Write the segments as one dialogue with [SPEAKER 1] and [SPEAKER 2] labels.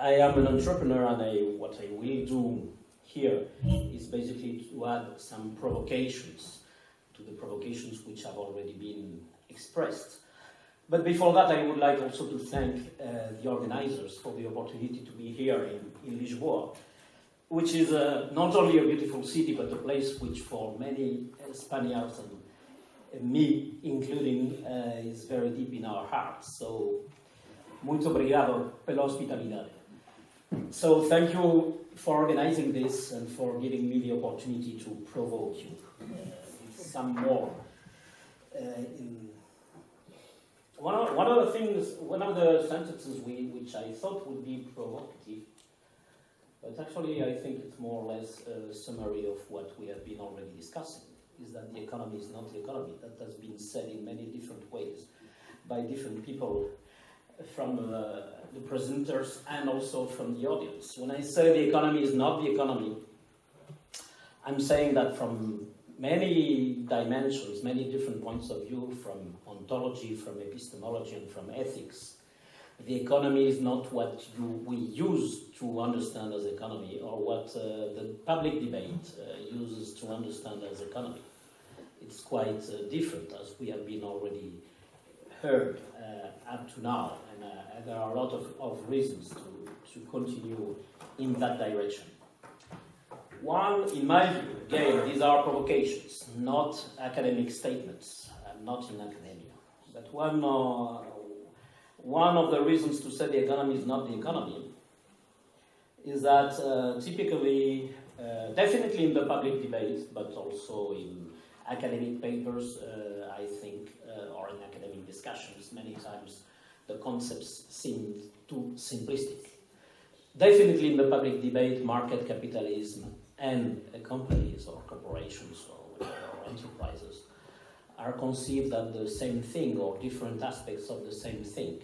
[SPEAKER 1] I am an entrepreneur, and what I will do here is basically to add some provocations to the provocations which have already been expressed. But before that, I would like also to thank the organizers for the opportunity to be here in Lisbon, which is not only a beautiful city, but a place which for many Spaniards and me including is very deep in our hearts. So, muito obrigado pela hospitalidade. So thank you for organizing this and for giving me the opportunity to provoke you some more. One of the sentences which I thought would be provocative, but actually I think it's more or less a summary of what we have been already discussing, is that the economy is not the economy. That has been said in many different ways by different people from the presenters and also from the audience. When I say the economy is not the economy, I'm saying that from many dimensions, many different points of view, from ontology, from epistemology, and from ethics, the economy is not what we use to understand as economy, or what the public debate uses to understand as economy. It's quite different, as we have been already heard up to now, and there are a lot of reasons to continue in that direction. One, in my view, again, these are provocations, not academic statements. I'm not in academia. But one of the reasons to say the economy is not the economy is that typically, definitely in the public debate, but also in academic papers, I think, or in academic discussions, many times the concepts seem too simplistic. Definitely in the public debate, market capitalism and companies or corporations or enterprises are conceived as the same thing or different aspects of the same thing,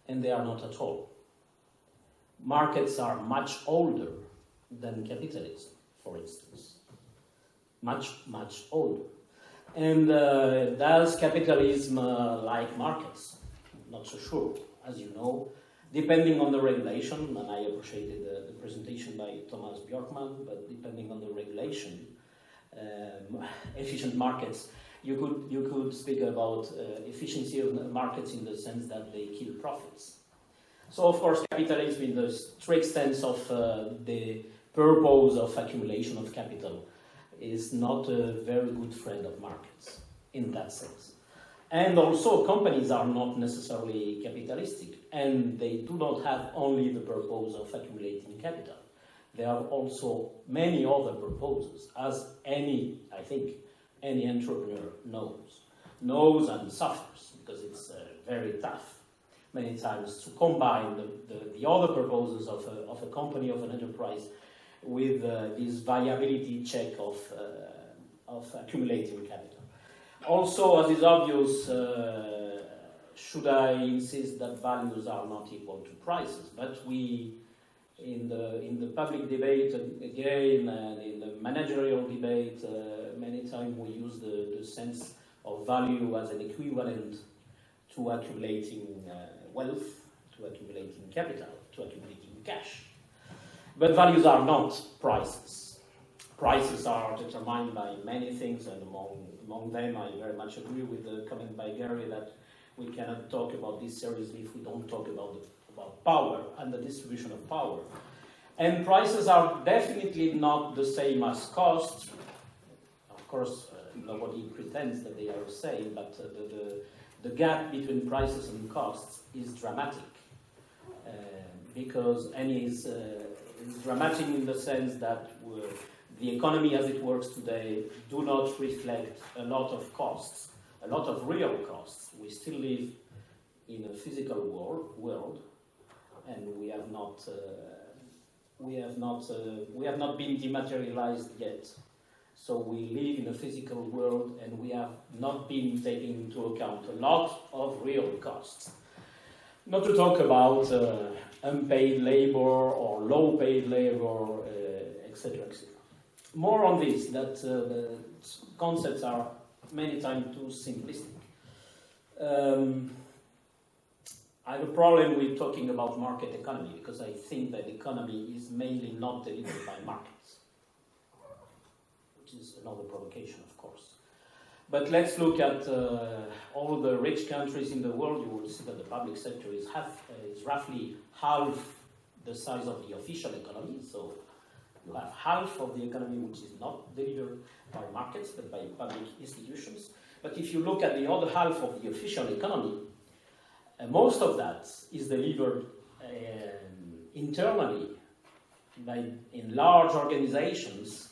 [SPEAKER 1] and they are not at all. Markets are much older than capitalism, for instance. Much, much older. And does capitalism like markets? Not so sure, as you know, depending on the regulation, and I appreciated the presentation by Thomas Bjorkman, but depending on the regulation, efficient markets, you could speak about efficiency of markets in the sense that they kill profits. So, of course, capitalism in the strict sense of the purpose of accumulation of capital is not a very good friend of markets in that sense. And also, companies are not necessarily capitalistic, and they do not have only the purpose of accumulating capital. There are also many other purposes, as any entrepreneur knows and suffers, because it's very tough many times to combine the other purposes of a company, of an enterprise, with this viability check of accumulating capital. Also, as is obvious, should I insist that values are not equal to prices? But we, in the public debate again, and in the managerial debate, many times we use the sense of value as an equivalent to accumulating wealth, to accumulating capital, to accumulating cash. But values are not prices. Prices are determined by many things, and among them I very much agree with the comment by Gary that we cannot talk about this seriously if we don't talk about power and the distribution of power. And prices are definitely not the same as costs. Of course, nobody pretends that they are the same, but the gap between prices and costs is dramatic. Is dramatic in the sense that the economy as it works today do not reflect a lot of costs, a lot of real costs. We still live in a physical world, and we have not been dematerialized yet. So we live in a physical world, and we have not been taking into account a lot of real costs. Not to talk about unpaid labor or low-paid labor, etc., etc. More on this, that the concepts are many times too simplistic. I have a problem with talking about market economy because I think that economy is mainly not delivered by markets, which is another provocation, of course. But let's look at all the rich countries in the world. You will see that the public sector is roughly half the size of the official economy. So you have half of the economy which is not delivered by markets but by public institutions. But if you look at the other half of the official economy, most of that is delivered internally in large organizations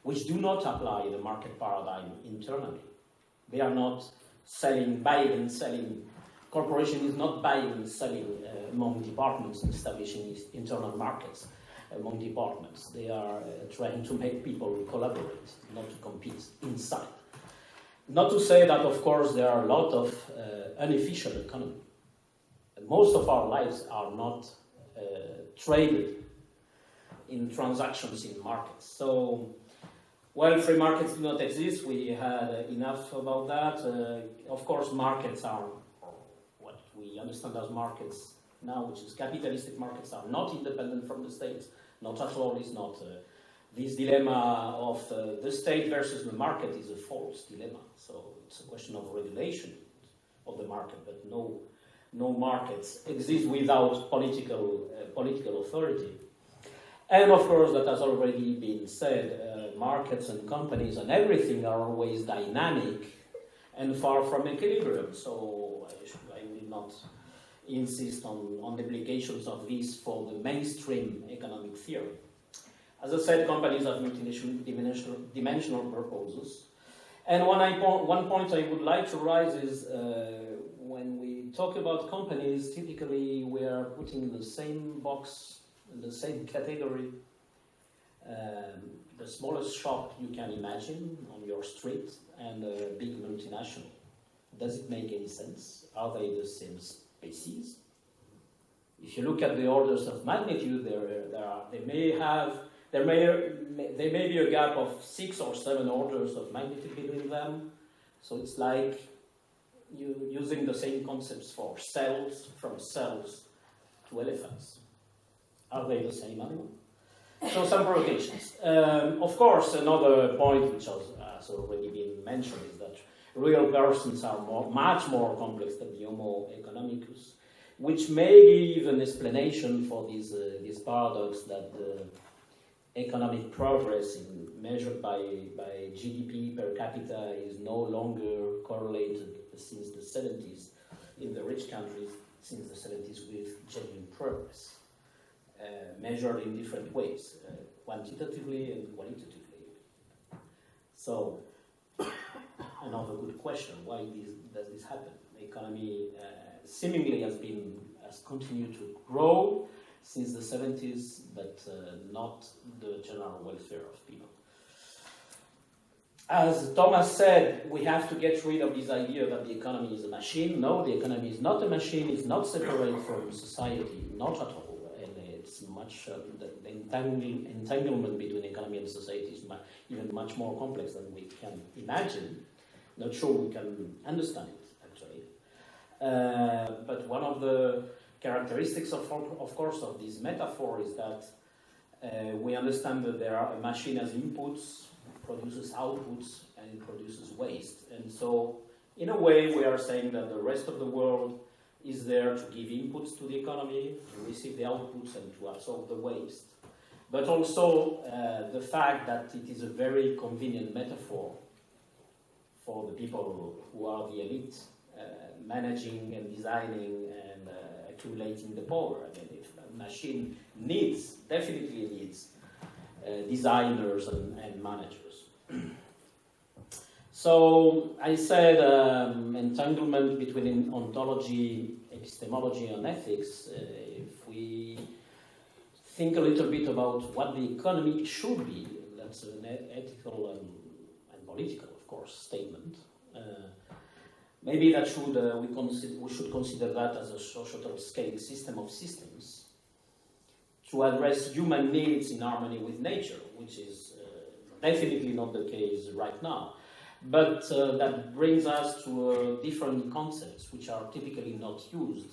[SPEAKER 1] which do not apply the market paradigm internally. They are not buying and selling. Corporation is not buying and selling among departments and establishing internal markets among departments. They are trying to make people collaborate, not to compete inside. Not to say that, of course, there are a lot of unofficial economy. Most of our lives are not traded in transactions in markets. So, while free markets do not exist, we had enough about that. Of course, markets are what we understand as markets now, which is capitalistic markets, are not independent from the state. Not at all. It's not. This dilemma of the state versus the market is a false dilemma. So it's a question of regulation of the market, but no markets exist without political authority. And of course, that has already been said, markets and companies and everything are always dynamic and far from equilibrium. So I will not insist on the implications of this for the mainstream economic theory. As I said, companies have multi-dimensional purposes. And one point I would like to raise is when we talk about companies, typically we are putting in the same box, in the same category, the smallest shop you can imagine on your street and a big multinational. Does it make any sense? Are they the same species? If you look at the orders of magnitude, there may be a gap of 6 or 7 orders of magnitude between them. So it's like you using the same concepts for cells, from cells to elephants. Are they the same animal? So some provocations. Of course, another point which has already been mentioned is that real persons are much more complex than the homo economicus, which may give an explanation for this paradox that economic progress measured by GDP per capita is no longer correlated since the 70s in the rich countries, since the 70s with genuine progress, measured in different ways, quantitatively and qualitatively. So, another good question, why does this happen? The economy seemingly has continued to grow since the 70s, but not the general welfare of people. As Thomas said, we have to get rid of this idea that the economy is a machine. No, the economy is not a machine, it's not separate from society, not at all. And it's much, the entanglement between economy and society is even much more complex than we can imagine. Not sure we can understand it, actually. But one of the characteristics, of course, of this metaphor is that we understand that there are a machine as inputs, produces outputs, and it produces waste. And so, in a way, we are saying that the rest of the world is there to give inputs to the economy, to receive the outputs, and to absorb the waste. But also the fact that it is a very convenient metaphor for the people who are the elite, managing and designing and accumulating the power. I mean, if a machine definitely needs designers and managers. So I said entanglement between ontology, epistemology, and ethics. If we think a little bit about what the economy should be, that's an ethical and political, of course, statement. Maybe that we should consider that as a societal scale system of systems to address human needs in harmony with nature, which is definitely not the case right now. But that brings us to different concepts which are typically not used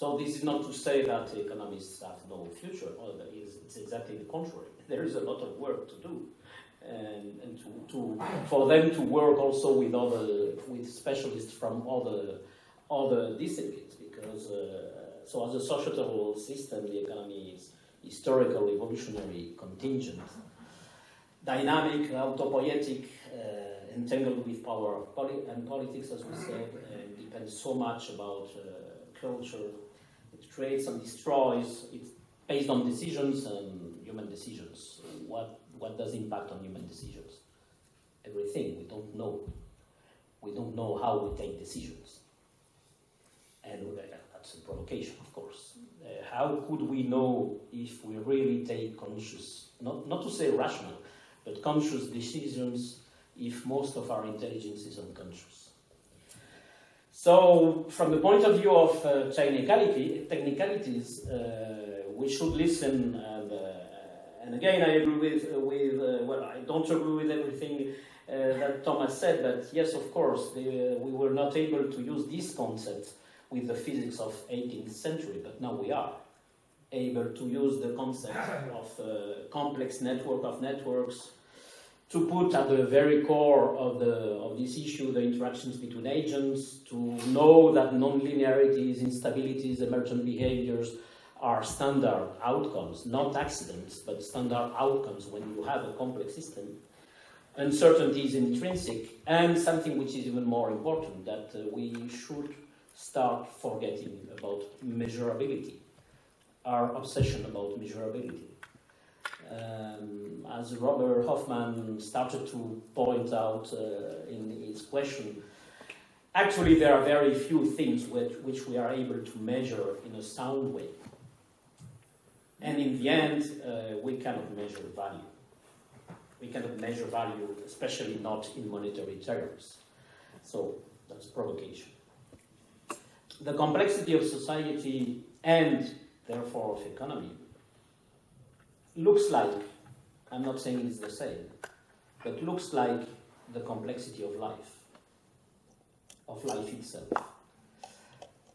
[SPEAKER 1] So this is not to say that economists have no future. It's exactly the contrary. There is a lot of work to do, and for them to work also with specialists from other disciplines, because so as a societal system, the economy is historical, evolutionary, contingent, dynamic, autopoietic, entangled with power and politics, as we said, depends so much about culture. It creates and destroys. It's based on decisions and human decisions. What does impact on human decisions? Everything. We don't know. We don't know how we take decisions. And that's a provocation, of course. How could we know if we really take conscious, not to say rational, but conscious decisions if most of our intelligence is unconscious? So, from the point of view of technicalities, we should listen. And again, I agree well, I don't agree with everything that Thomas said, but yes, of course, we were not able to use this concept with the physics of 18th century, but now we are able to use the concept of complex network of networks to put at the very core of this issue the interactions between agents, to know that non-linearities, instabilities, emergent behaviors are standard outcomes, not accidents, but standard outcomes when you have a complex system. Uncertainty is intrinsic, and something which is even more important, that we should start forgetting about measurability, our obsession about measurability. As Robert Hoffman started to point out in his question, actually there are very few things which we are able to measure in a sound way. And in the end, we cannot measure value. We cannot measure value, especially not in monetary terms. So that's provocation. The complexity of society and therefore of economy looks like, I'm not saying it's the same, but looks like the complexity of life itself.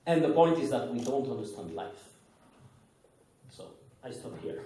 [SPEAKER 1] And the point is that we don't understand life. So I stop here.